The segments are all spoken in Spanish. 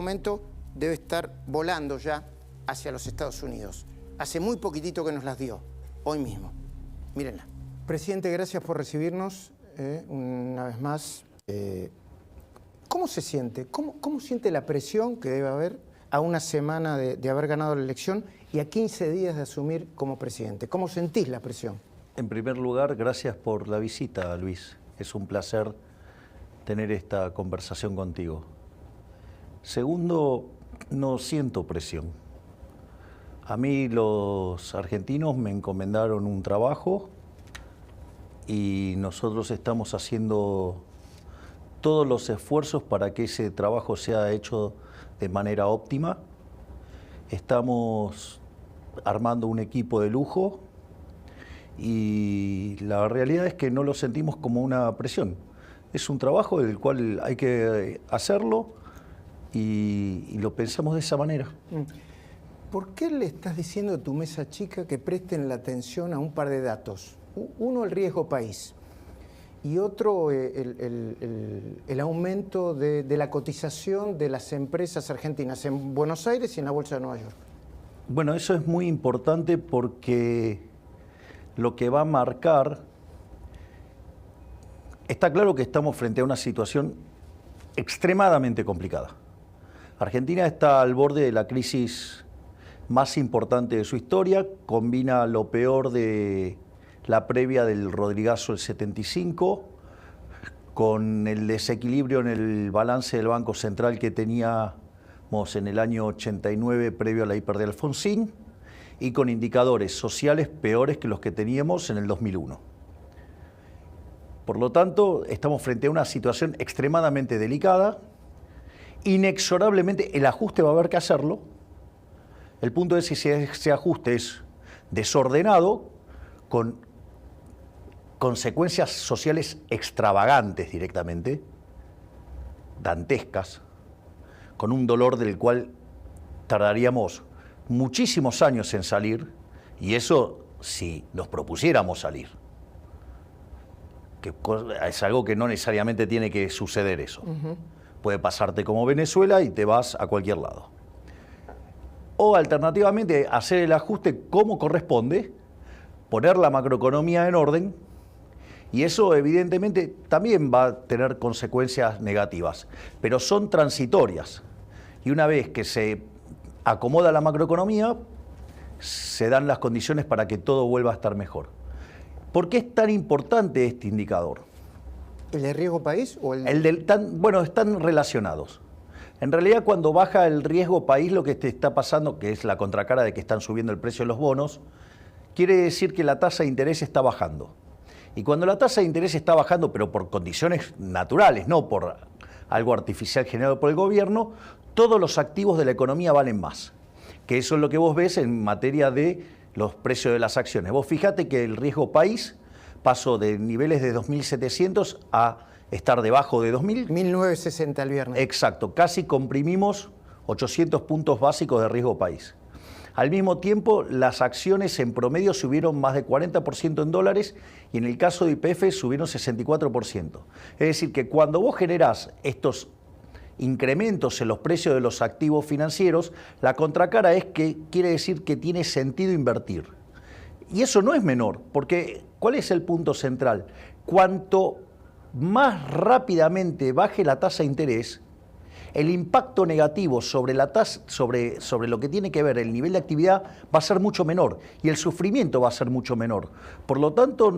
Momento debe estar volando ya hacia los Estados Unidos. Hace muy poquitito que nos las dio, hoy mismo. Mírenla. Presidente, gracias por recibirnos una vez más. ¿Cómo se siente? ¿Cómo siente la presión que debe haber a una semana de haber ganado la elección y a 15 días de asumir como presidente? ¿Cómo sentís la presión? En primer lugar, gracias por la visita, Luis. Es un placer tener esta conversación contigo. Segundo, no siento presión. A mí los argentinos me encomendaron un trabajo y nosotros estamos haciendo todos los esfuerzos para que ese trabajo sea hecho de manera óptima. Estamos armando un equipo de lujo y la realidad es que no lo sentimos como una presión. Es un trabajo del cual hay que hacerlo y lo pensamos de esa manera. ¿Por qué le estás diciendo a tu mesa chica que presten la atención a un par de datos? Uno, el riesgo país, y otro, el aumento de la cotización de las empresas argentinas en Buenos Aires y en la Bolsa de Nueva York. Bueno, eso es muy importante porque lo que va a marcar... Está claro que estamos frente a una situación extremadamente complicada. Argentina está al borde de la crisis más importante de su historia, combina lo peor de la previa del Rodrigazo del 75, con el desequilibrio en el balance del Banco Central que teníamos en el año 89 previo a la hiper de Alfonsín, y con indicadores sociales peores que los que teníamos en el 2001. Por lo tanto, estamos frente a una situación extremadamente delicada. Inexorablemente el ajuste va a haber que hacerlo. El punto es si ese ajuste es desordenado, con consecuencias sociales extravagantes directamente, dantescas, con un dolor del cual tardaríamos muchísimos años en salir, y eso si nos propusiéramos salir. Que es algo que no necesariamente tiene que suceder eso. Puede pasarte como Venezuela y te vas a cualquier lado. O alternativamente hacer el ajuste como corresponde, poner la macroeconomía en orden, y eso evidentemente también va a tener consecuencias negativas, pero son transitorias. Y una vez que se acomoda la macroeconomía, se dan las condiciones para que todo vuelva a estar mejor. ¿Por qué es tan importante este indicador? ¿El de riesgo país o Bueno, están relacionados. En realidad, cuando baja el riesgo país, lo que te está pasando, que es la contracara de que están subiendo el precio de los bonos, quiere decir que la tasa de interés está bajando. Y cuando la tasa de interés está bajando, pero por condiciones naturales, no por algo artificial generado por el gobierno, todos los activos de la economía valen más. Que eso es lo que vos ves en materia de los precios de las acciones. Vos fíjate que el riesgo país pasó de niveles de 2.700 a estar debajo de 2.000. 1960 el viernes. Exacto, casi comprimimos 800 puntos básicos de riesgo país. Al mismo tiempo, las acciones en promedio subieron más de 40% en dólares y en el caso de YPF subieron 64%. Es decir, que cuando vos generás estos incrementos en los precios de los activos financieros, la contracara es que quiere decir que tiene sentido invertir. Y eso no es menor, porque ¿cuál es el punto central? Cuanto más rápidamente baje la tasa de interés, el impacto negativo sobre la tasa, sobre lo que tiene que ver el nivel de actividad va a ser mucho menor y el sufrimiento va a ser mucho menor. Por lo tanto,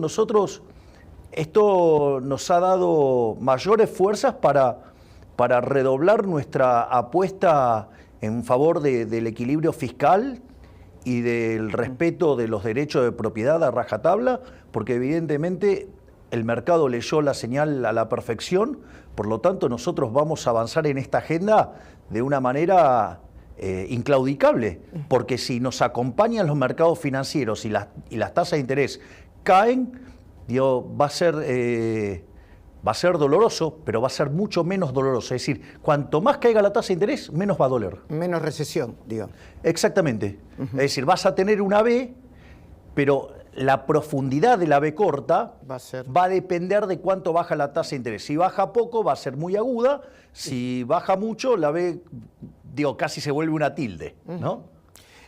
esto nos ha dado mayores fuerzas para redoblar nuestra apuesta en favor del equilibrio fiscal y del respeto de los derechos de propiedad a rajatabla, porque evidentemente el mercado leyó la señal a la perfección, por lo tanto nosotros vamos a avanzar en esta agenda de una manera inclaudicable, porque si nos acompañan los mercados financieros y las tasas de interés caen, va a ser doloroso, pero va a ser mucho menos doloroso. Es decir, cuanto más caiga la tasa de interés, menos va a doler. Menos recesión, digamos. Exactamente. Es decir, vas a tener una V, pero La profundidad de la B corta va a depender de cuánto baja la tasa de interés. Si baja poco, va a ser muy aguda. Si baja mucho, la B, casi se vuelve una tilde, ¿no?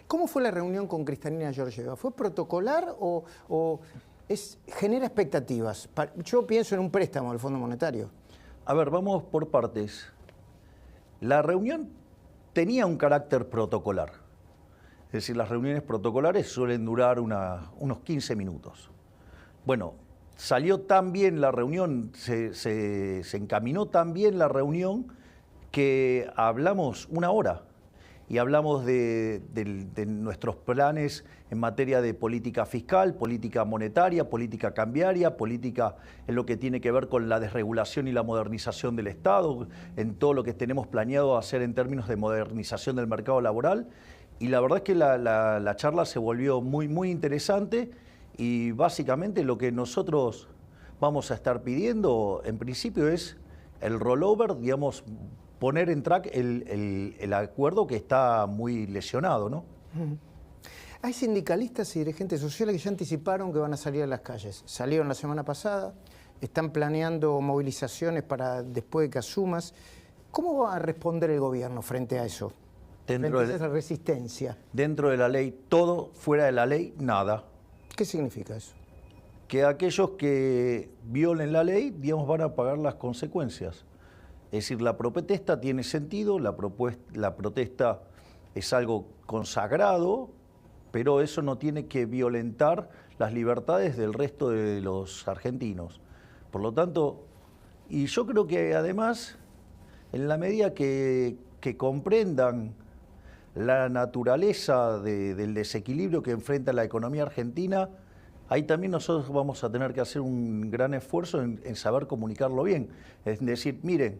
¿Cómo fue la reunión con Kristalina Georgieva? ¿Fue protocolar o genera expectativas? Yo pienso en un préstamo del Fondo Monetario. A ver, vamos por partes. La reunión tenía un carácter protocolar. Es decir, las reuniones protocolares suelen durar unos 15 minutos. Bueno, salió tan bien la reunión, se encaminó tan bien la reunión que hablamos una hora y hablamos de nuestros planes en materia de política fiscal, política monetaria, política cambiaria, política en lo que tiene que ver con la desregulación y la modernización del Estado, en todo lo que tenemos planeado hacer en términos de modernización del mercado laboral. Y la verdad es que la charla se volvió muy, muy interesante y básicamente lo que nosotros vamos a estar pidiendo en principio es el rollover, digamos, poner en track el acuerdo que está muy lesionado, ¿no? Hay sindicalistas y dirigentes sociales que ya anticiparon que van a salir a las calles. Salieron la semana pasada, están planeando movilizaciones para después de que asumas. ¿Cómo va a responder el gobierno frente a eso? Frente a esa resistencia. Dentro de la ley, todo; fuera de la ley, nada. ¿Qué significa eso? Que aquellos que violen la ley, digamos, van a pagar las consecuencias. Es decir, la protesta tiene sentido, la protesta es algo consagrado, pero eso no tiene que violentar las libertades del resto de los argentinos. Por lo tanto, y yo creo que además, en la medida que comprendan la naturaleza del desequilibrio que enfrenta la economía argentina, ahí también nosotros vamos a tener que hacer un gran esfuerzo en saber comunicarlo bien. Es decir, miren,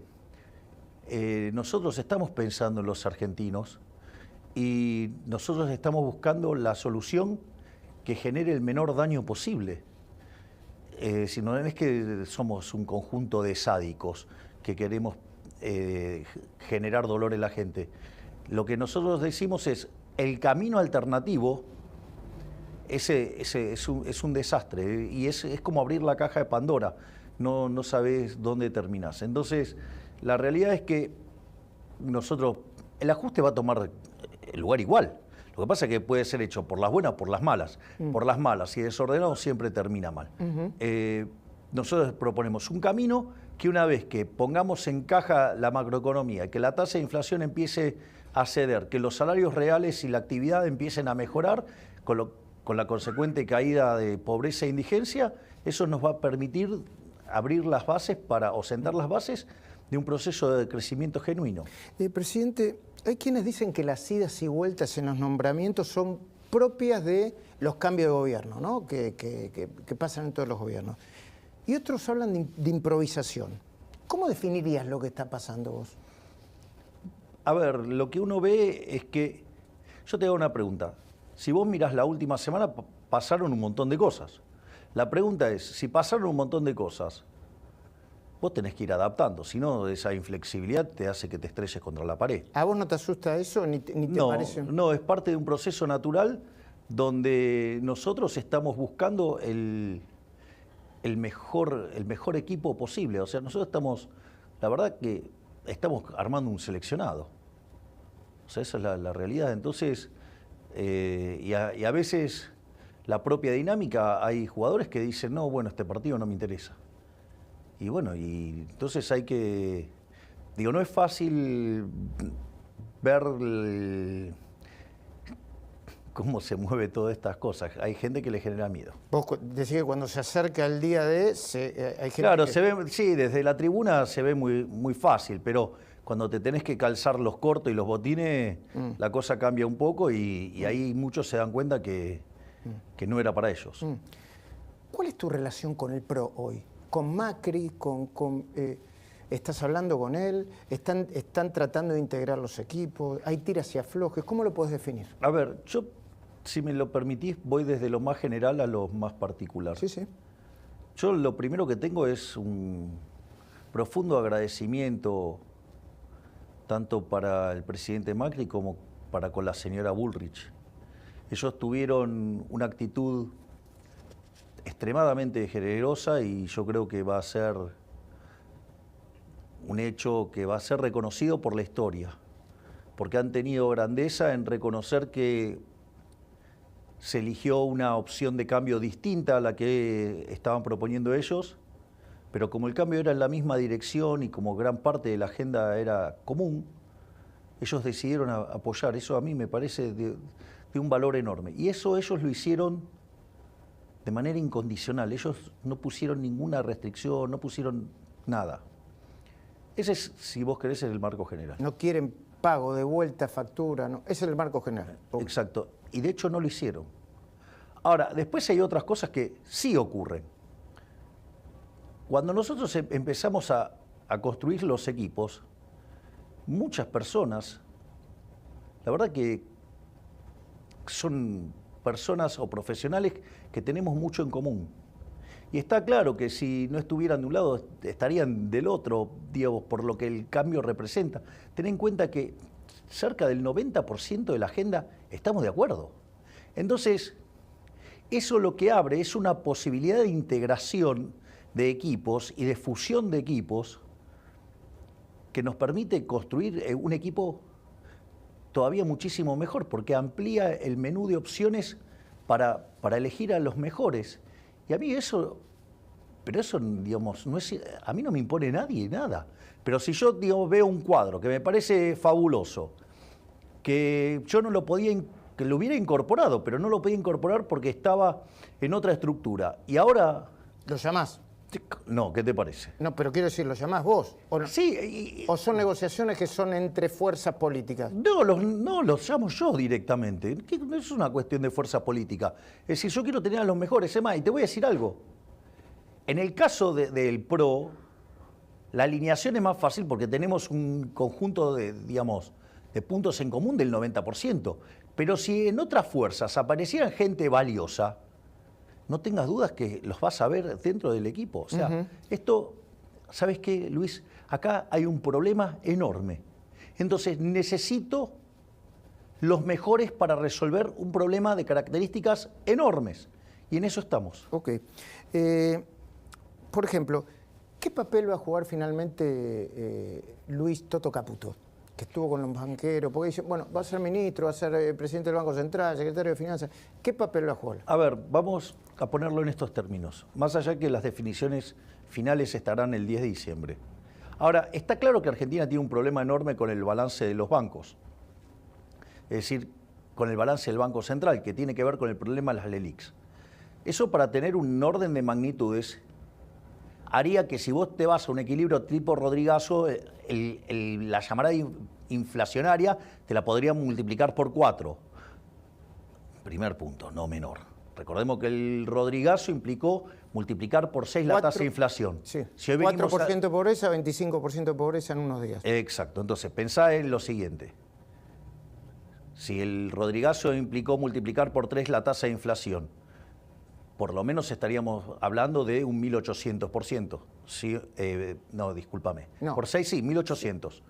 nosotros estamos pensando en los argentinos y nosotros estamos buscando la solución que genere el menor daño posible. Si no es que somos un conjunto de sádicos que queremos generar dolor en la gente. Lo que nosotros decimos es, el camino alternativo es un desastre y es como abrir la caja de Pandora, no sabes dónde terminás. Entonces, la realidad es que nosotros, el ajuste va a tomar el lugar igual. Lo que pasa es que puede ser hecho por las buenas o por las malas. Por las malas y desordenado siempre termina mal. Nosotros proponemos un camino que una vez que pongamos en caja la macroeconomía, que la tasa de inflación empiece a ceder, que los salarios reales y la actividad empiecen a mejorar, con la consecuente caída de pobreza e indigencia, eso nos va a permitir abrir las bases o sentar las bases de un proceso de crecimiento genuino. Presidente, hay quienes dicen que las idas y vueltas en los nombramientos son propias de los cambios de gobierno, ¿no? que pasan en todos los gobiernos. Y otros hablan de improvisación. ¿Cómo definirías lo que está pasando vos? A ver, lo que uno ve es que... Yo te hago una pregunta. Si vos mirás la última semana, pasaron un montón de cosas. La pregunta es, si pasaron un montón de cosas, vos tenés que ir adaptando. Si no, esa inflexibilidad te hace que te estrelles contra la pared. ¿A vos no te asusta eso? ¿Ni te parece? No, es parte de un proceso natural donde nosotros estamos buscando el mejor equipo posible. O sea, nosotros estamos, la verdad que estamos armando un seleccionado. O sea, esa es la realidad. Entonces, y a veces la propia dinámica, hay jugadores que dicen, no, bueno, este partido no me interesa. Y bueno, y entonces hay que... Digo, no es fácil ver cómo se mueve todas estas cosas. Hay gente que le genera miedo. Vos decís que cuando se acerca el día de... hay gente claro, que... se ve, sí, desde la tribuna se ve muy fácil, pero cuando te tenés que calzar los cortos y los botines, la cosa cambia un poco y ahí muchos se dan cuenta que no era para ellos. ¿Cuál es tu relación con el PRO hoy? ¿Con Macri? ¿Estás hablando con él? ¿Están tratando de integrar los equipos? ¿Hay tiras y aflojes? ¿Cómo lo podés definir? A ver, yo, si me lo permitís, voy desde lo más general a lo más particular. Sí, sí. Yo lo primero que tengo es un profundo agradecimiento tanto para el presidente Macri como para con la señora Bullrich. Ellos tuvieron una actitud extremadamente generosa y yo creo que va a ser un hecho que va a ser reconocido por la historia, porque han tenido grandeza en reconocer que se eligió una opción de cambio distinta a la que estaban proponiendo ellos, pero como el cambio era en la misma dirección y como gran parte de la agenda era común, ellos decidieron apoyar. Eso a mí me parece de un valor enorme. Y eso ellos lo hicieron de manera incondicional. Ellos no pusieron ninguna restricción, no pusieron nada. Ese es, si vos querés, es el marco general. No quieren pago de vuelta, factura, no. Ese es el marco general. Exacto. Y de hecho no lo hicieron. Ahora, después hay otras cosas que sí ocurren. Cuando nosotros empezamos a construir los equipos, muchas personas, la verdad que son personas o profesionales que tenemos mucho en común. Y está claro que si no estuvieran de un lado, estarían del otro, digamos, por lo que el cambio representa. Ten en cuenta que cerca del 90% de la agenda estamos de acuerdo. Entonces, eso lo que abre es una posibilidad de integración de equipos y de fusión de equipos que nos permite construir un equipo todavía muchísimo mejor, porque amplía el menú de opciones para elegir a los mejores. Y a mí eso, pero eso, digamos, no es, a mí no me impone nadie nada. Pero si yo, digamos, veo un cuadro que me parece fabuloso, que yo no lo podía, que lo hubiera incorporado, pero no lo podía incorporar porque estaba en otra estructura. Y ahora... ¿Lo llamás? No, ¿qué te parece? No, pero quiero decir, ¿lo llamás vos? ¿O no? Sí. ¿O son negociaciones que son entre fuerzas políticas? No, los llamo yo directamente. No es una cuestión de fuerza política. Es decir, yo quiero tener a los mejores. Es más, y te voy a decir algo. En el caso del PRO, la alineación es más fácil porque tenemos un conjunto de, digamos, de puntos en común del 90%. Pero si en otras fuerzas aparecieran gente valiosa, no tengas dudas que los vas a ver dentro del equipo. O sea, esto, ¿sabes qué, Luis? Acá hay un problema enorme. Entonces, necesito los mejores para resolver un problema de características enormes. Y en eso estamos. Ok. Por ejemplo, ¿qué papel va a jugar finalmente Luis Toto Caputo? Que estuvo con los banqueros, porque dice, bueno, va a ser ministro, va a ser presidente del Banco Central, secretario de Finanzas. ¿Qué papel va a jugar? A ver, vamos a ponerlo en estos términos. Más allá que las definiciones finales estarán el 10 de diciembre. Ahora, está claro que Argentina tiene un problema enorme con el balance de los bancos. Es decir, con el balance del Banco Central, que tiene que ver con el problema de las LELIQs. Eso, para tener un orden de magnitudes, haría que si vos te vas a un equilibrio tipo Rodrigazo, la llamarada inflacionaria te la podrían multiplicar por 4. Primer punto, no menor. Recordemos que el Rodrigazo implicó multiplicar por 6 la tasa de inflación. Sí. Si hoy 4% de pobreza, 25% de pobreza en unos días. Exacto. Entonces, pensá en lo siguiente. Si el Rodrigazo implicó multiplicar por 3 la tasa de inflación, por lo menos estaríamos hablando de un 1800%. Sí, no, discúlpame. No. Por 6 sí, 1800.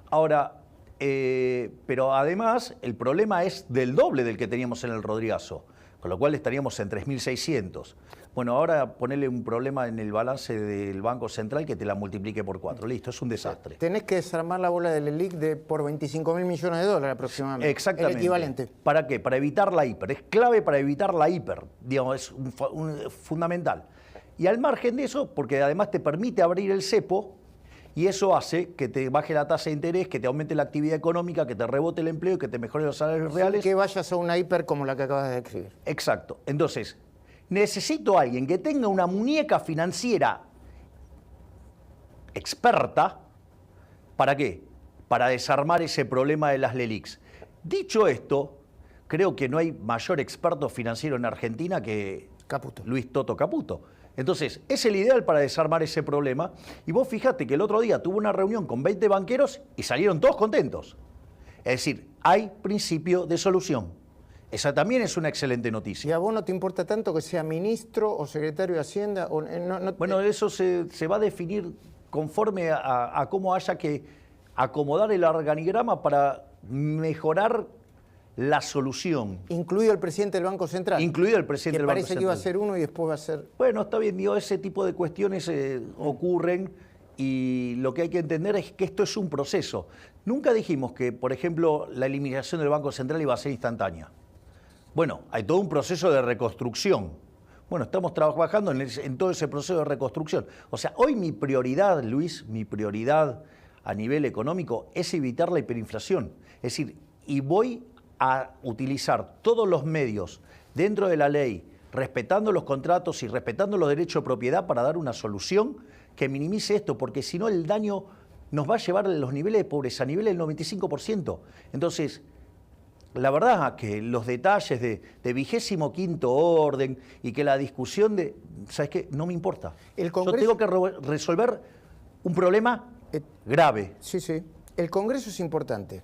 Ahora, pero además el problema es del doble del que teníamos en el Rodrigazo, con lo cual estaríamos en 3600. Bueno, ahora ponele un problema en el balance del Banco Central que te la multiplique por 4. Listo, es un desastre. Tenés que desarmar la bola del LELIQ por 25.000 millones de dólares aproximadamente. Exactamente. El equivalente. ¿Para qué? Para evitar la hiper. Es clave para evitar la hiper. Digamos, es fundamental. Y al margen de eso, porque además te permite abrir el cepo, y eso hace que te baje la tasa de interés, que te aumente la actividad económica, que te rebote el empleo y que te mejore los salarios reales. Que vayas a una hiper como la que acabas de describir. Exacto. Entonces, necesito a alguien que tenga una muñeca financiera experta. ¿Para qué? Para desarmar ese problema de las LELIQs. Dicho esto, creo que no hay mayor experto financiero en Argentina que Caputo. Luis Toto Caputo. Entonces, es el ideal para desarmar ese problema. Y vos fijate que el otro día tuvo una reunión con 20 banqueros y salieron todos contentos. Es decir, hay principio de solución. Esa también es una excelente noticia. ¿Y a vos no te importa tanto que sea ministro o secretario de Hacienda? O, Bueno, eso se va a definir conforme a cómo haya que acomodar el organigrama para mejorar la solución. Incluido el presidente del Banco Central. Incluido el presidente del Banco Central. Que parece que iba a ser uno y después va a ser... Bueno, está bien, digo, ese tipo de cuestiones ocurren y lo que hay que entender es que esto es un proceso. Nunca dijimos que, por ejemplo, la eliminación del Banco Central iba a ser instantánea. Bueno, hay todo un proceso de reconstrucción. Bueno, estamos trabajando en todo ese proceso de reconstrucción. O sea, hoy mi prioridad, Luis, mi prioridad a nivel económico es evitar la hiperinflación. Es decir, y voy a utilizar todos los medios dentro de la ley, respetando los contratos y respetando los derechos de propiedad para dar una solución que minimice esto, porque si no el daño nos va a llevar a los niveles de pobreza, a niveles del 95%. Entonces, la verdad que los detalles de 25º orden y que la discusión de... ¿Sabes qué? No me importa. El Congreso... Yo tengo que resolver un problema grave. Sí, sí. El Congreso es importante.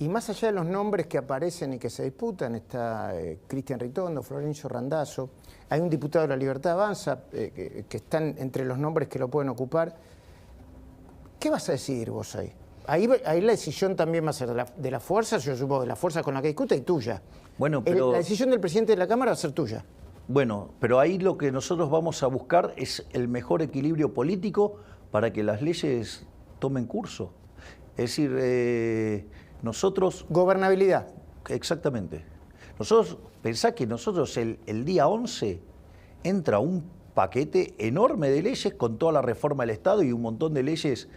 Y más allá de los nombres que aparecen y que se disputan, está Cristian Ritondo, Florencio Randazzo, hay un diputado de la Libertad Avanza que están entre los nombres que lo pueden ocupar. ¿Qué vas a decidir vos ahí? Ahí la decisión también va a ser de la fuerza, yo supongo, de la fuerza con la que discuta y tuya. Bueno, pero... La decisión del presidente de la Cámara va a ser tuya. Bueno, pero ahí lo que nosotros vamos a buscar es el mejor equilibrio político para que las leyes tomen curso. Es decir, nosotros... Gobernabilidad. Exactamente. Nosotros, pensá que nosotros el día 11 entra un paquete enorme de leyes con toda la reforma del Estado y un montón de leyes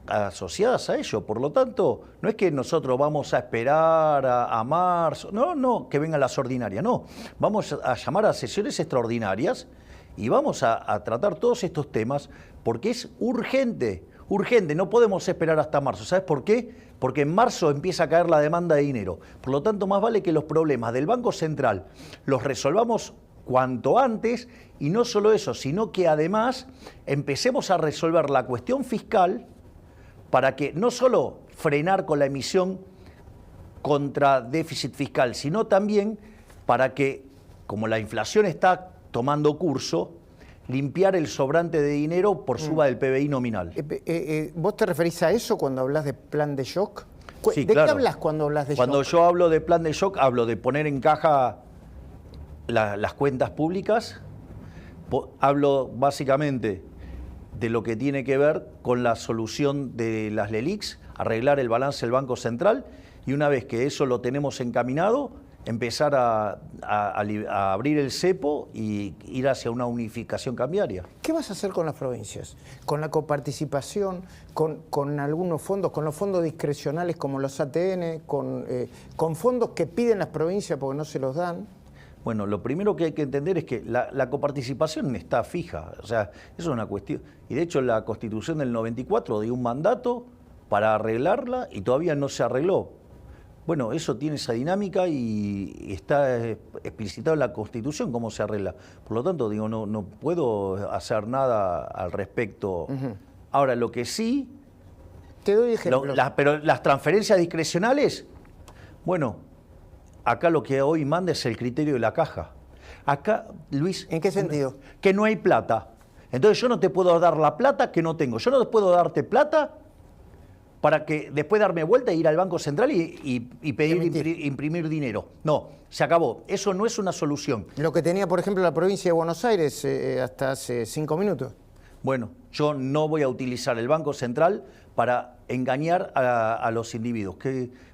asociadas a ello. Por lo tanto, no es que nosotros vamos a esperar a marzo, no, que vengan las ordinarias, no. Vamos a llamar a sesiones extraordinarias y vamos a tratar todos estos temas porque es urgente, no podemos esperar hasta marzo. ¿Sabes por qué? Porque en marzo empieza a caer la demanda de dinero. Por lo tanto, más vale que los problemas del Banco Central los resolvamos cuanto antes y no solo eso, sino que además empecemos a resolver la cuestión fiscal para que no solo frenar con la emisión contra déficit fiscal, sino también para que, como la inflación está tomando curso, limpiar el sobrante de dinero por suba del PBI nominal. ¿Vos te referís a eso cuando hablas de plan de shock? Sí, ¿De claro. qué hablas cuando hablas de shock? Cuando yo hablo de plan de shock, hablo de poner en caja las cuentas públicas, hablo básicamente de lo que tiene que ver con la solución de las LELIQs, arreglar el balance del Banco Central y una vez que eso lo tenemos encaminado, empezar a abrir el cepo y ir hacia una unificación cambiaria. ¿Qué vas a hacer con las provincias? ¿Con la coparticipación? ¿Con algunos fondos? ¿Con los fondos discrecionales como los ATN? ¿Con fondos que piden las provincias porque no se los dan? Bueno, lo primero que hay que entender es que la coparticipación está fija, o sea, eso es una cuestión. Y de hecho la Constitución del 94 dio un mandato para arreglarla y todavía no se arregló. Bueno, eso tiene esa dinámica y está explicitado en la Constitución cómo se arregla. Por lo tanto, digo, no puedo hacer nada al respecto. Ahora, lo que sí... Te doy ejemplo. Pero las transferencias discrecionales, bueno... Acá lo que hoy manda es el criterio de la caja. Acá, Luis... ¿En qué sentido? Que no hay plata. Entonces yo no te puedo dar la plata que no tengo. Yo no puedo darte plata para que después darme vuelta e ir al Banco Central y pedir imprimir dinero. No, se acabó. Eso no es una solución. Lo que tenía, por ejemplo, la provincia de Buenos Aires hasta hace 5 minutos. Bueno, yo no voy a utilizar el Banco Central para engañar a los individuos.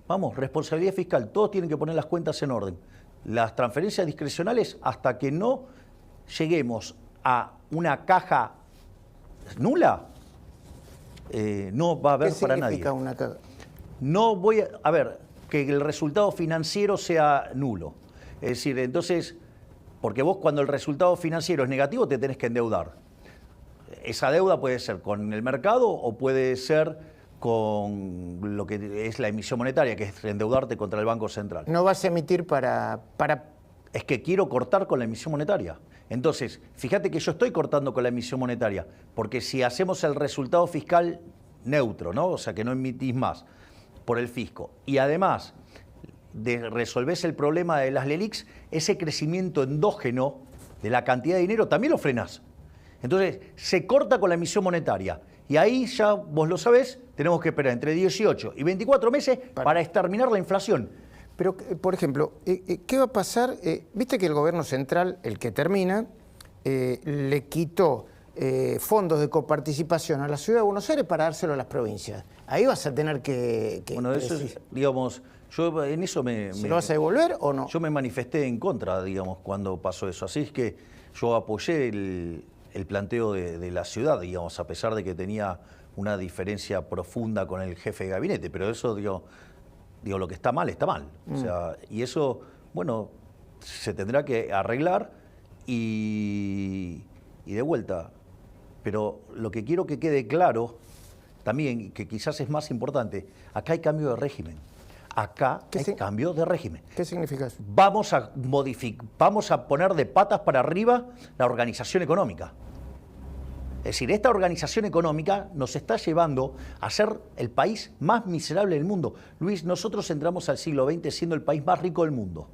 Vamos, responsabilidad fiscal, todos tienen que poner las cuentas en orden. Las transferencias discrecionales, hasta que no lleguemos a una caja nula, no va a haber para nadie. ¿Qué significa una caja? No voy a ver, que el resultado financiero sea nulo. Es decir, entonces, porque vos cuando el resultado financiero es negativo te tenés que endeudar. Esa deuda puede ser con el mercado o puede ser con lo que es la emisión monetaria, que es endeudarte contra el Banco Central. ¿No vas a emitir para...? Es que quiero cortar con la emisión monetaria. Entonces, fíjate que yo estoy cortando con la emisión monetaria, porque si hacemos el resultado fiscal neutro, ¿no? O sea, que no emitís más por el fisco, y además resolvés el problema de las LELIQs, ese crecimiento endógeno de la cantidad de dinero también lo frenás. Entonces, se corta con la emisión monetaria. Y ahí ya, vos lo sabés, tenemos que esperar entre 18 y 24 meses para exterminar la inflación. Pero, por ejemplo, ¿qué va a pasar? Viste que el gobierno central, el que termina, le quitó fondos de coparticipación a la ciudad de Buenos Aires para dárselo a las provincias. Ahí vas a tener que bueno, eso es, digamos, yo en eso ¿Se lo vas a devolver o no? Yo me manifesté en contra, digamos, cuando pasó eso. Así es que yo apoyé el planteo de la ciudad, digamos, a pesar de que tenía una diferencia profunda con el jefe de gabinete. Pero eso, digo, lo que está mal, está mal. O sea, y eso, bueno, se tendrá que arreglar y de vuelta. Pero lo que quiero que quede claro también, que quizás es más importante, acá hay cambio de régimen. Acá hay cambio de régimen. ¿Qué significa eso? Vamos a poner de patas para arriba la organización económica. Es decir, esta organización económica nos está llevando a ser el país más miserable del mundo. Luis, nosotros entramos al siglo XX siendo el país más rico del mundo.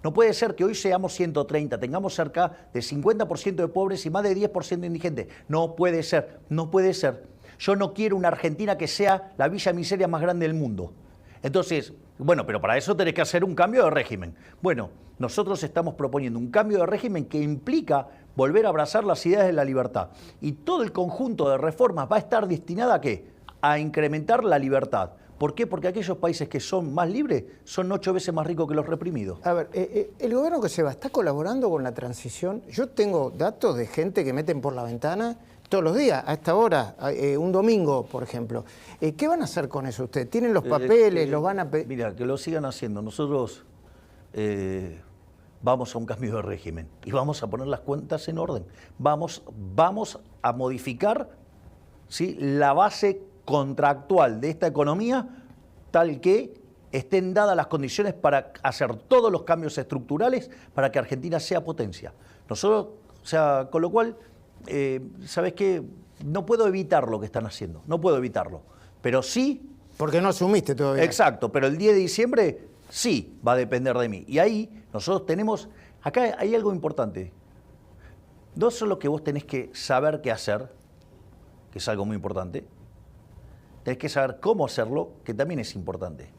No puede ser que hoy seamos 130, tengamos cerca del 50% de pobres y más de 10% de indigentes. No puede ser, no puede ser. Yo no quiero una Argentina que sea la villa miseria más grande del mundo. Entonces, bueno, pero para eso tenés que hacer un cambio de régimen. Bueno, nosotros estamos proponiendo un cambio de régimen que implica volver a abrazar las ideas de la libertad. Y todo el conjunto de reformas va a estar destinada ¿a qué? A incrementar la libertad. ¿Por qué? Porque aquellos países que son más libres son 8 veces más ricos que los reprimidos. A ver, el gobierno que se va, ¿está colaborando con la transición? Yo tengo datos de gente que meten por la ventana todos los días, a esta hora, un domingo, por ejemplo. ¿Qué van a hacer con eso ustedes? ¿Tienen los papeles? ¿Los van a pedir? Mira, que lo sigan haciendo. Nosotros vamos a un cambio de régimen y vamos a poner las cuentas en orden. Vamos a modificar, ¿sí?, la base contractual de esta economía tal que estén dadas las condiciones para hacer todos los cambios estructurales para que Argentina sea potencia. Nosotros, o sea, con lo cual, ¿sabes qué? No puedo evitar lo que están haciendo, no puedo evitarlo, pero sí... Porque no asumiste todavía. Exacto, pero el 10 de diciembre sí va a depender de mí. Y ahí nosotros tenemos, acá hay algo importante. No solo que vos tenés que saber qué hacer, que es algo muy importante, tenés que saber cómo hacerlo, que también es importante.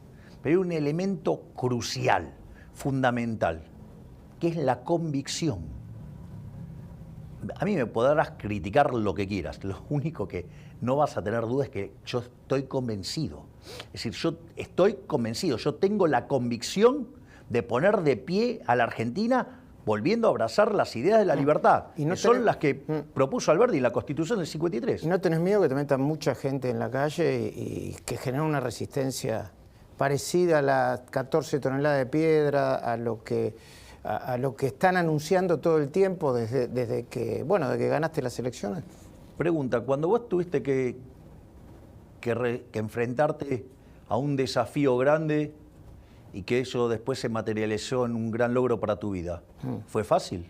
Pero hay un elemento crucial, fundamental, que es la convicción. A mí me podrás criticar lo que quieras, lo único que no vas a tener duda es que yo estoy convencido. Es decir, yo estoy convencido, yo tengo la convicción de poner de pie a la Argentina volviendo a abrazar las ideas de la libertad, que son las que propuso Alberdi en la Constitución del 53. ¿Y no tenés miedo que te metan mucha gente en la calle y que genere una resistencia parecida a las 14 toneladas de piedra, a lo que están anunciando todo el tiempo desde que ganaste las elecciones? Pregunta, cuando vos tuviste que enfrentarte a un desafío grande y que eso después se materializó en un gran logro para tu vida, ¿fue fácil?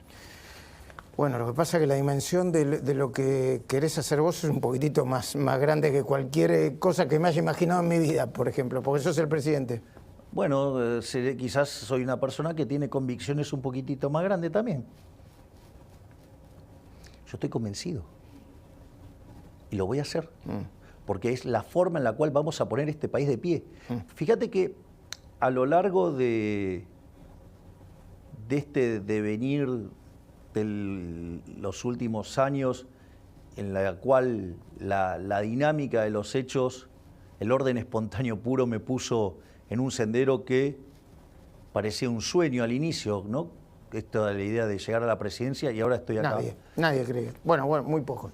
Bueno, lo que pasa es que la dimensión de lo que querés hacer vos es un poquitito más grande que cualquier cosa que me haya imaginado en mi vida, por ejemplo, porque sos el presidente. Bueno, quizás soy una persona que tiene convicciones un poquitito más grandes también. Yo estoy convencido. Y lo voy a hacer. Porque es la forma en la cual vamos a poner este país de pie. Fíjate que a lo largo de este devenir de los últimos años, en la cual la dinámica de los hechos, el orden espontáneo puro me puso en un sendero que parecía un sueño al inicio, ¿no? Esta es la idea de llegar a la presidencia y ahora estoy acá. Nadie cree. Bueno, muy poco.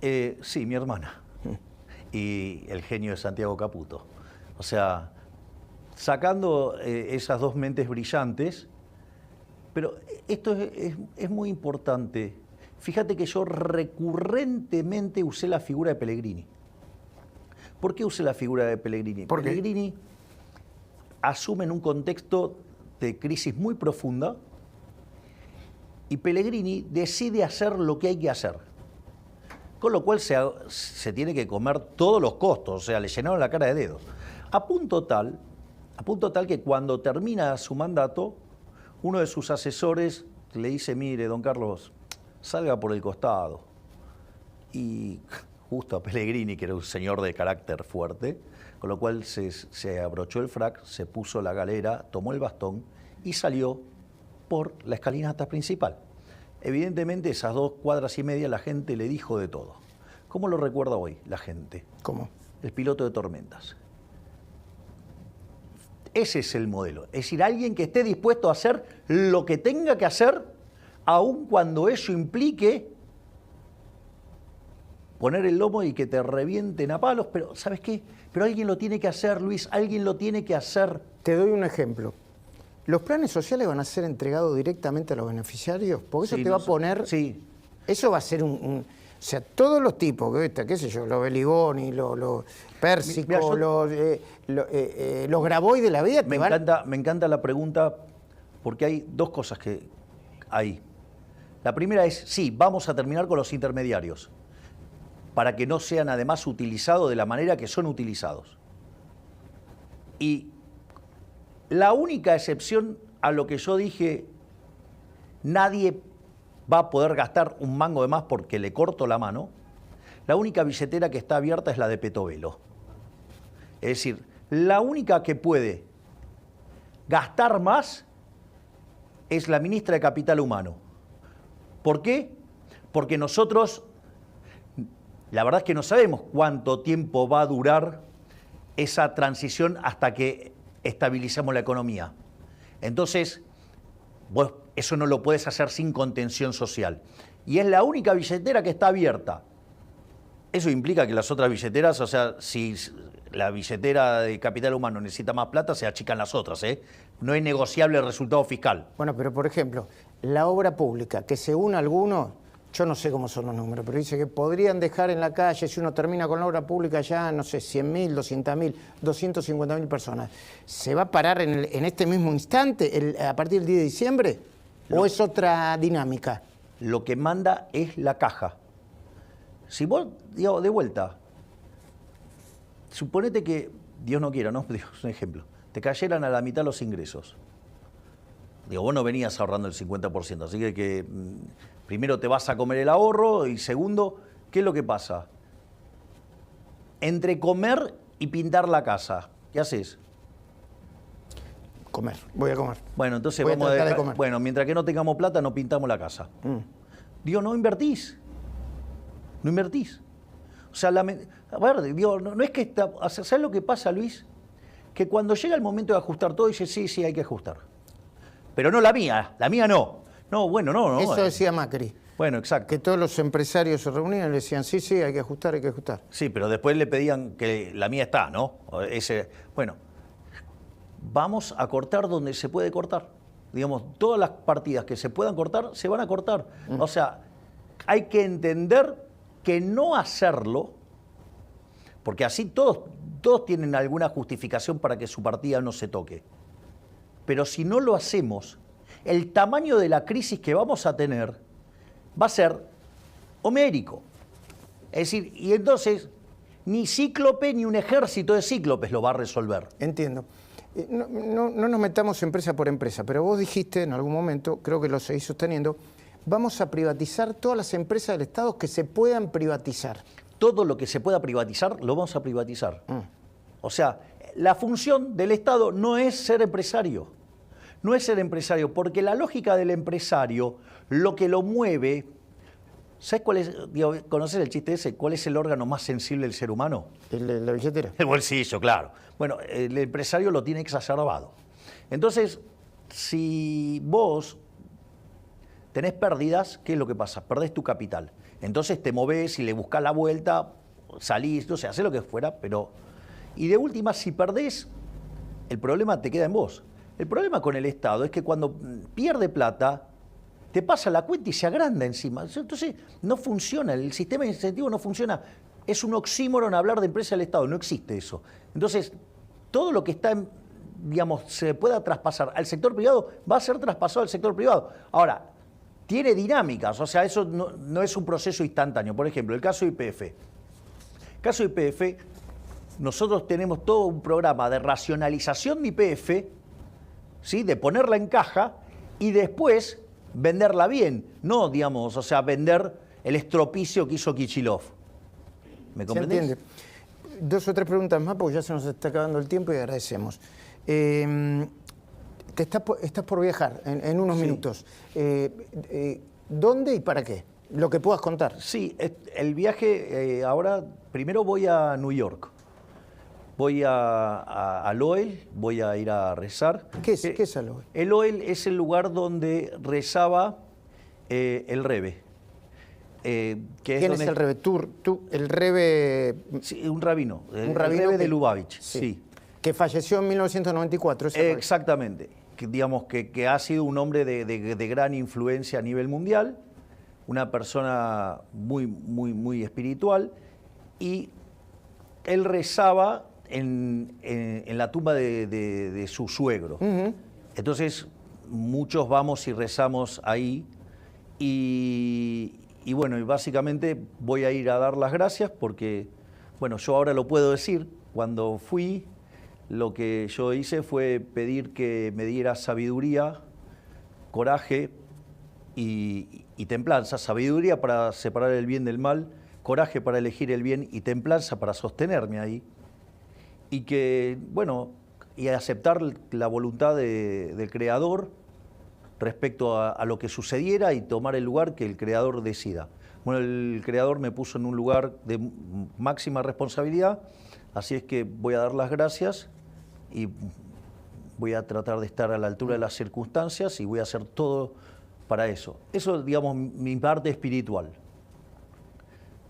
Sí, mi hermana. Y el genio de Santiago Caputo. O sea, sacando esas dos mentes brillantes, pero esto es muy importante. Fíjate que yo recurrentemente usé la figura de Pellegrini. ¿Por qué usé la figura de Pellegrini? Porque Pellegrini asume en un contexto de crisis muy profunda y Pellegrini decide hacer lo que hay que hacer. Con lo cual se tiene que comer todos los costos, o sea, le llenaron la cara de dedos. A punto tal que cuando termina su mandato, uno de sus asesores le dice, mire, don Carlos, salga por el costado. Y justo a Pellegrini, que era un señor de carácter fuerte, con lo cual se abrochó el frac, se puso la galera, tomó el bastón y salió por la escalinata principal. Evidentemente, esas 2 cuadras y media la gente le dijo de todo. ¿Cómo lo recuerda hoy la gente? ¿Cómo? El piloto de tormentas. Ese es el modelo. Es decir, alguien que esté dispuesto a hacer lo que tenga que hacer, aun cuando eso implique poner el lomo y que te revienten a palos. Pero, ¿sabes qué? Pero alguien lo tiene que hacer, Luis, alguien lo tiene que hacer. Te doy un ejemplo. ¿Los planes sociales van a ser entregados directamente a los beneficiarios? Porque eso Sí, te va a poner... Sí. Eso va a ser o sea, todos los tipos, qué sé yo, los Beligoni, los Pérsicos, los Grabois de la vida... Me encanta la pregunta porque hay 2 cosas que hay. La primera es, sí, vamos a terminar con los intermediarios para que no sean además utilizados de la manera que son utilizados. Y la única excepción a lo que yo dije, nadie va a poder gastar un mango de más porque le corto la mano, la única billetera que está abierta es la de Petovelo. Es decir, la única que puede gastar más es la ministra de Capital Humano. ¿Por qué? Porque nosotros, la verdad es que no sabemos cuánto tiempo va a durar esa transición hasta que estabilicemos la economía. Entonces, vos eso no lo puedes hacer sin contención social. Y es la única billetera que está abierta. Eso implica que las otras billeteras, o sea, si la billetera de Capital Humano necesita más plata, se achican las otras, ¿eh? No es negociable el resultado fiscal. Bueno, pero por ejemplo, la obra pública, que según algunos, yo no sé cómo son los números, pero dice que podrían dejar en la calle, si uno termina con la obra pública ya, no sé, 100.000, 200.000, 250.000 personas. ¿Se va a parar en este mismo instante, a partir del 10 de diciembre? ¿O es otra dinámica? Lo que manda es la caja. Si vos, digo, de vuelta, suponete que, Dios no quiera, ¿no? Digo, es un ejemplo, te cayeran a la mitad los ingresos. Digo, vos no venías ahorrando el 50%, así que primero te vas a comer el ahorro y segundo, ¿qué es lo que pasa? Entre comer y pintar la casa, ¿qué haces? Comer, voy a comer. Bueno, entonces voy vamos a tratar de comer. Bueno, mientras que no tengamos plata, no pintamos la casa. Digo, no invertís. No invertís. O sea, a ver, digo, no es que ¿sabes lo que pasa, Luis? Que cuando llega el momento de ajustar todo, dice, sí, hay que ajustar. Pero no la mía no. No, bueno, no. Eso decía Macri. Bueno, exacto. Que todos los empresarios se reunían y le decían, sí, hay que ajustar, hay que ajustar. Sí, pero después le pedían que la mía está, ¿no? Bueno, vamos a cortar donde se puede cortar. Digamos, todas las partidas que se puedan cortar, se van a cortar. O sea, hay que entender que no hacerlo, porque así todos tienen alguna justificación para que su partida no se toque. Pero si no lo hacemos, el tamaño de la crisis que vamos a tener va a ser homérico. Es decir, y entonces ni Cíclope ni un ejército de cíclopes lo va a resolver. Entiendo. No nos metamos empresa por empresa, pero vos dijiste en algún momento, creo que lo seguís sosteniendo, vamos a privatizar todas las empresas del Estado que se puedan privatizar. Todo lo que se pueda privatizar, lo vamos a privatizar. O sea, la función del Estado no es ser empresario. No es ser empresario, porque la lógica del empresario, lo que lo mueve... ¿Sabes cuál es? ¿Conoces el chiste ese? ¿Cuál es el órgano más sensible del ser humano? La billetera. El bolsillo, claro. Bueno, el empresario lo tiene exacerbado. Entonces, si vos tenés pérdidas, ¿qué es lo que pasa? Perdés tu capital. Entonces te movés y le buscás la vuelta, salís, no sé, hacés lo que fuera, pero... Y de última, si perdés, el problema te queda en vos. El problema con el Estado es que cuando pierde plata, te pasa la cuenta y se agranda encima. Entonces, no funciona, el sistema de incentivos no funciona. Es un oxímoron hablar de empresa del Estado, no existe eso. Entonces, todo lo que está, digamos, se pueda traspasar al sector privado, va a ser traspasado al sector privado. Ahora, tiene dinámicas, o sea, eso no es un proceso instantáneo. Por ejemplo, el caso YPF. El caso YPF, nosotros tenemos todo un programa de racionalización de YPF, ¿sí? De ponerla en caja y después venderla bien, no, digamos, o sea, vender el estropicio que hizo Kicillof. ¿Me comprendés? Se entiende. 2 o 3 preguntas más porque ya se nos está acabando el tiempo y agradecemos. Estás por viajar en unos minutos. ¿Dónde y para qué? Lo que puedas contar. Sí, el viaje, ahora primero voy a New York. Voy a Loel, voy a ir a rezar. ¿Qué es el Loel? El Loel es el lugar donde rezaba el Rebbe. ¿Quién es el Rebbe? ¿Tú, el Rebbe? Sí, un rabino. Un rabino el Rebbe de Lubavitch, sí. Que falleció en 1994. Exactamente. Digamos que ha sido un hombre de gran influencia a nivel mundial, una persona muy espiritual, y él rezaba en la tumba de su suegro. Entonces, muchos vamos y rezamos ahí, y bueno, y básicamente voy a ir a dar las gracias porque, bueno, yo ahora lo puedo decir, cuando fui, lo que yo hice fue pedir que me diera sabiduría, coraje y templanza. Sabiduría para separar el bien del mal, coraje para elegir el bien y templanza para sostenerme ahí. Y que, bueno, y aceptar la voluntad del Creador respecto a lo que sucediera y tomar el lugar que el Creador decida. Bueno, el Creador me puso en un lugar de máxima responsabilidad, así es que voy a dar las gracias y voy a tratar de estar a la altura de las circunstancias y voy a hacer todo para eso. Eso, digamos, mi parte espiritual.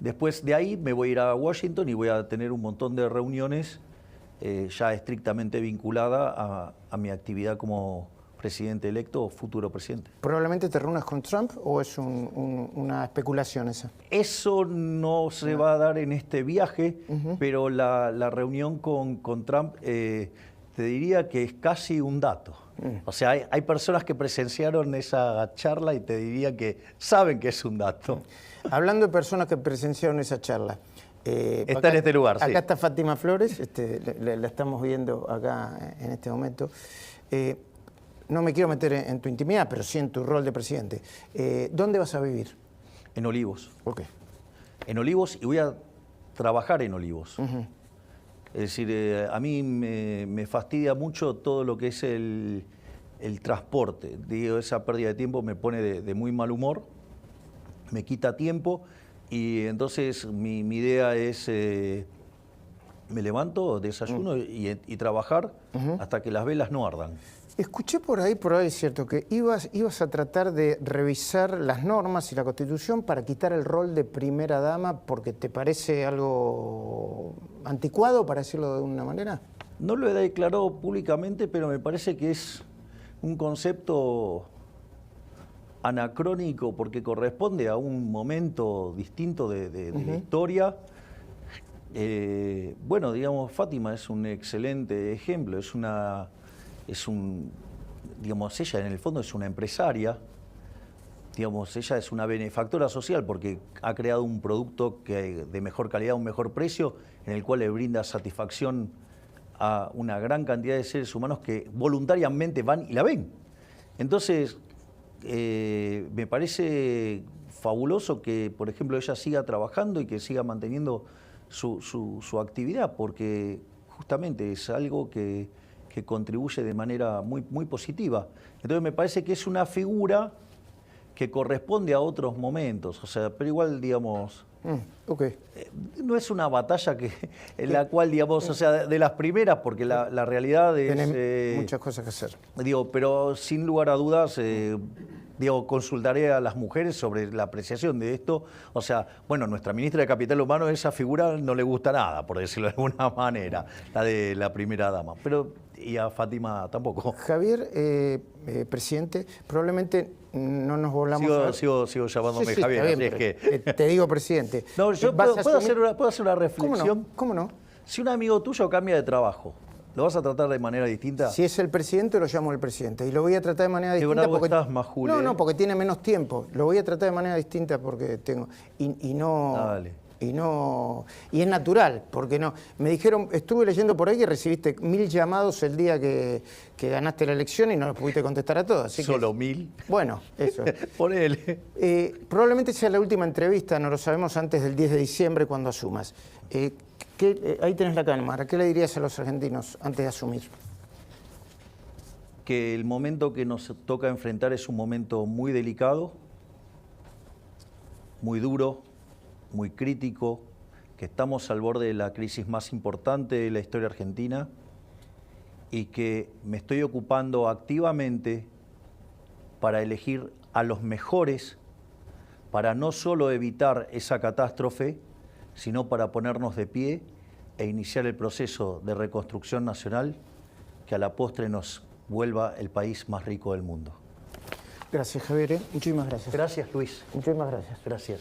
Después de ahí me voy a ir a Washington y voy a tener un montón de reuniones ya estrictamente vinculada a mi actividad como presidente electo o futuro presidente. ¿Probablemente te reúnas con Trump o es una especulación esa? Eso no se va a dar en este viaje, pero la reunión con Trump te diría que es casi un dato. O sea, hay personas que presenciaron esa charla y te diría que saben que es un dato. Hablando de personas que presenciaron esa charla, está acá, en este lugar, sí. Acá está Fátima Flores, la estamos viendo acá en este momento. No me quiero meter en tu intimidad, pero sí en tu rol de presidente. ¿Dónde vas a vivir? En Olivos. ¿Por qué? En Olivos, y voy a trabajar en Olivos. Es decir, a mí me fastidia mucho todo lo que es el transporte. Digo, esa pérdida de tiempo me pone de muy mal humor, me quita tiempo, y entonces mi idea es, me levanto, desayuno y trabajar hasta que las velas no ardan. Escuché por ahí es cierto, que ibas a tratar de revisar las normas y la Constitución para quitar el rol de primera dama porque te parece algo anticuado, para decirlo de una manera. No lo he declarado públicamente, pero me parece que es un concepto anacrónico porque corresponde a un momento distinto de la historia. Bueno, digamos, Fátima es un excelente ejemplo, digamos, ella en el fondo es una empresaria, digamos, ella es una benefactora social porque ha creado un producto de mejor calidad, un mejor precio, en el cual le brinda satisfacción a una gran cantidad de seres humanos que voluntariamente van y la ven. Entonces, me parece fabuloso que, por ejemplo, ella siga trabajando y que siga manteniendo su actividad, porque justamente es algo que contribuye de manera muy positiva. Entonces me parece que es una figura que corresponde a otros momentos, o sea, pero igual, digamos, no es una batalla en la cual, digamos, o sea, de las primeras, porque la realidad es... Tenés muchas cosas que hacer. Digo, pero sin lugar a dudas, digo, consultaré a las mujeres sobre la apreciación de esto. O sea, bueno, nuestra ministra de Capital Humano, esa figura no le gusta nada, por decirlo de alguna manera, la de la primera dama. Pero, y a Fátima tampoco. Javier, presidente, probablemente no nos volvamos Sigo llamándome Javier, bien, así es que... Te digo presidente. No, yo puedo hacer una reflexión. ¿Cómo no? Si un amigo tuyo cambia de trabajo, ¿lo vas a tratar de manera distinta? Si es el presidente, lo llamo el presidente. Y lo voy a tratar de manera distinta porque... estás, Majul, no, porque tiene menos tiempo. Lo voy a tratar de manera distinta porque tengo... Y no... Dale. Y es natural, porque no. Me dijeron, estuve leyendo por ahí que recibiste 1000 llamados el día que ganaste la elección y no los pudiste contestar a todos. Así ¿Solo que, 1000? Bueno, eso. Ponele. Probablemente sea la última entrevista, no lo sabemos, antes del 10 de diciembre cuando asumas. Ahí tenés la cámara. ¿Qué le dirías a los argentinos antes de asumir? Que el momento que nos toca enfrentar es un momento muy delicado, muy duro, muy crítico, que estamos al borde de la crisis más importante de la historia argentina y que me estoy ocupando activamente para elegir a los mejores para no solo evitar esa catástrofe, sino para ponernos de pie e iniciar el proceso de reconstrucción nacional que a la postre nos vuelva el país más rico del mundo. Gracias, Javier. Muchísimas gracias. Gracias, Luis. Muchísimas gracias. Gracias.